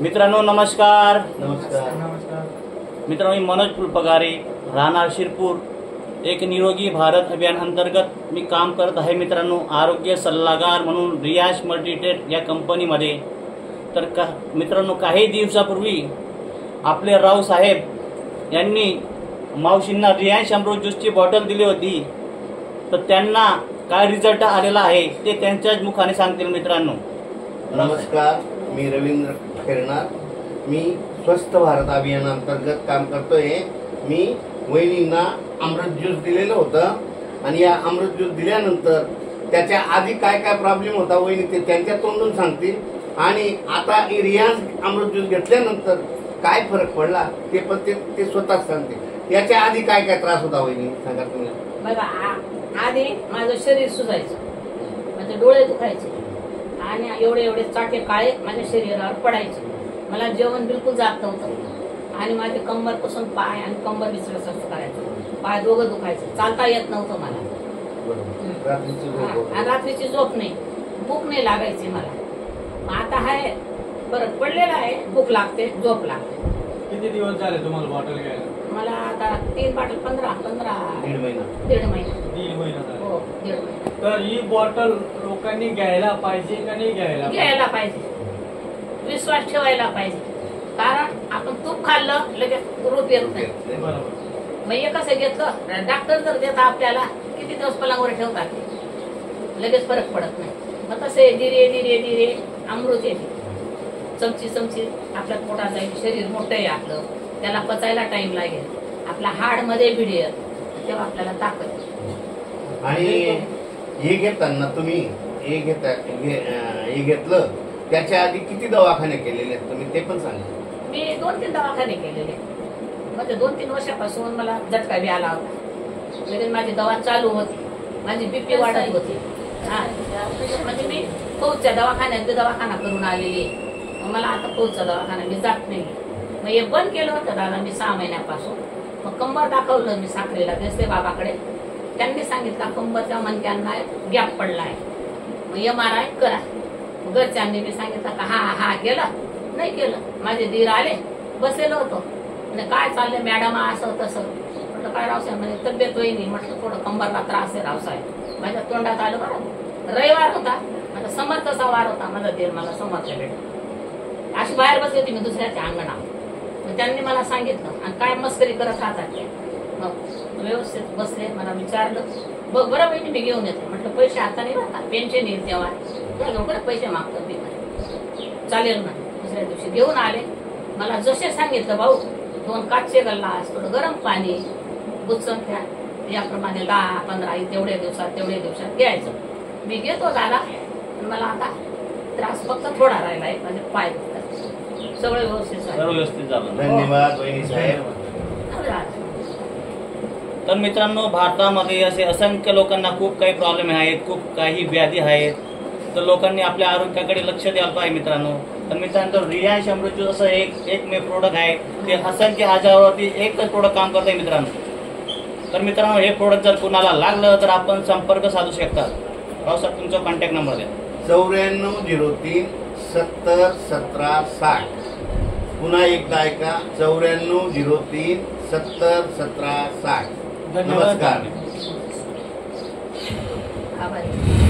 मित्रांनो नमस्कार. नमस्कार. मित्रांनो मी मनोज फुलपगारे, राहणार शिरपूर. एक निरोगी भारत अभियान अंतर्गत मी काम करत आहे. मित्रांनो आरोग्य सल्लागार म्हणून रियाज मल्टीटेक या कंपनीमध्ये. तर मित्रांनो काही दिवसापूर्वी आपले राव साहेब यांनी मावशींना रियाज अमृत ज्यूसची बॉटल दिली होती. तर त्यांना काय रिझल्ट आलेला आहे ते त्यांच्याच मुखाने सांगतील. मित्रांनो नमस्कार, मी रवींद्र खेरणार. मी स्वस्थ भारत अभियान अंतर्गत काम करतोय. मी वहिनींना अमृत ज्यूस दिलेलं होतं आणि या अमृत ज्यूस दिल्यानंतर त्याच्या आधी काय काय प्रॉब्लेम होता वहिनी ते त्यांच्या तोंडून सांगतील आणि आता रियाज अमृत ज्यूस घेतल्यानंतर काय फरक पडला ते पण ते स्वतःच सांगते. याच्या आधी काय काय त्रास होता वहिनी सांगा तुम्ही. बघा, आधी माझं शरीर सुजायचं, माझे डोळे दुखायचे आणि एवढे चाटे काळे माझ्या शरीरावर पडायचे. मला जेवण बिलकुल जात नव्हतं आणि माझे कंबरपासून पाय आणि कंबर विसरल्यासारखं करायचं. पाय दोघं दुखायचे, चालता येत नव्हतं मला. आणि रात्रीची झोप नाही, भूक नाही लागायची मला. आता आहे फरक पडलेला आहे, भूक लागते, झोप लागते. किती दिवस झाले तुम्हाला बॉटल घ्यायला? मला आता 3 बॉटल 15 दीड महिना. दीड महिना. 1.5 महिना झाला. हो, दीड महिना. तर ही बॉटल लोकांनी घ्यायला पाहिजे का नाही घ्यायला पाहिजे. विश्वास ठेवायला पाहिजे. कारण आपण तूप खाल्लं लगेच रूप येत नाही. बरोबर. मग हे कसं घेतलं, डॉक्टर जर देतात आपल्याला किती दिवस पलंगावर ठेवतात, लगेच फरक पडत नाही. मग तसे धीरे धीरे धीरे अमृत येते. चमची आपल्या पोटात जाईल. शरीर मोठं आहे आपलं, त्याला पचायला टाइम लागेल. आपला हाड मध्ये भिडेल तेव्हा आपल्याला ताकद. आणि हे घेताना तुम्ही हे घेतलं त्याच्या आधी किती दवाखाने केलेले आहेत तुम्ही ते पण सांगा. मी 2-3 दवाखाने केलेले. म्हणजे 2-3 वर्षापासून मला झटका बी आला होता. लगेच माझी दवा चालू होती, माझी बीपी वाढत होती. म्हणजे मी फौजच्या दवाखान्यात दवाखाना करून आलेली. मला आता फौजचा दवाखाना मी जात नाही. मग हे बंद केलं होतं दादा मी 6 महिन्यापासून. मग कंबर दाखवलं मी साखरेला देसले बाबाकडे. त्यांनी सांगितलं कंबरच्या मणक्यांना गॅप पडलाय, मग MRI करा. घरच्यांनी मी सांगितलं का हा केलं नाही केलं. माझे दीर आले, बसलेलो होतो. म्हणजे काय चाललंय मॅडम असं तसं. म्हटलं काय रावसाहेब म्हणजे तब्येत वहिनी. म्हटलं थोडं कंबरला त्रास आहे रावसाहेब. माझ्या तोंडात आलं बरं. रविवार होता, माझा समर्थचा वार होता. माझा दीर मला समर्थ भेटला. अशी बाहेर बसली होती मी दुसऱ्याच्या अंगणात. मग त्यांनी मला सांगितलं आणि काय मस्करी करत राहतात ते. मग व्यवस्थित बसले, मला विचारलं बघ बरं बहिणी मी घेऊन येते. म्हटलं पैसे आता नाही राहतात, पेन्शन येईल तेव्हा लवकर पैसे मागतो मी. चालेल ना. दुसऱ्या दिवशी घेऊन आले. मला जसे सांगितलं भाऊ 2 काचचे गल्लास, थोडं गरम पाणी, बुचन घ्या, याप्रमाणे 10-15 तेवढ्या दिवसात घ्यायचं. मी घेतो दादा. मला आता त्रास फक्त थोडा राहिलाय, म्हणजे पाय सगळं व्यवस्थित झालं. धन्यवाद वहिनी साहेब. तर मित्रांनो भारतामध्ये असे असंख्य लोकांना खूप काही प्रॉब्लेम आहेत, खूप काही व्याधी आहेत. तर लोकांनी आपल्या आरोग्याकडे लक्ष द्यायला पाहिजे मित्रांनो. तर मित्रांनो रियाज अमृत ज्यूस असं एक मे प्रोडक्ट आहे. ते असंख्य आजारावरती एकच प्रोडक्ट काम करत आहे मित्रांनो. तर मित्रांनो हे प्रोडक्ट जर कुणाला लागलं तर आपण संपर्क साधू शकता. रावसाहेब तुमचा कॉन्टॅक्ट नंबर द्या. 9403 70 17 60. पुन्हा एकदा ऐका 9403 70 17 60. धन्यवाद. नमस्कार. आभारी.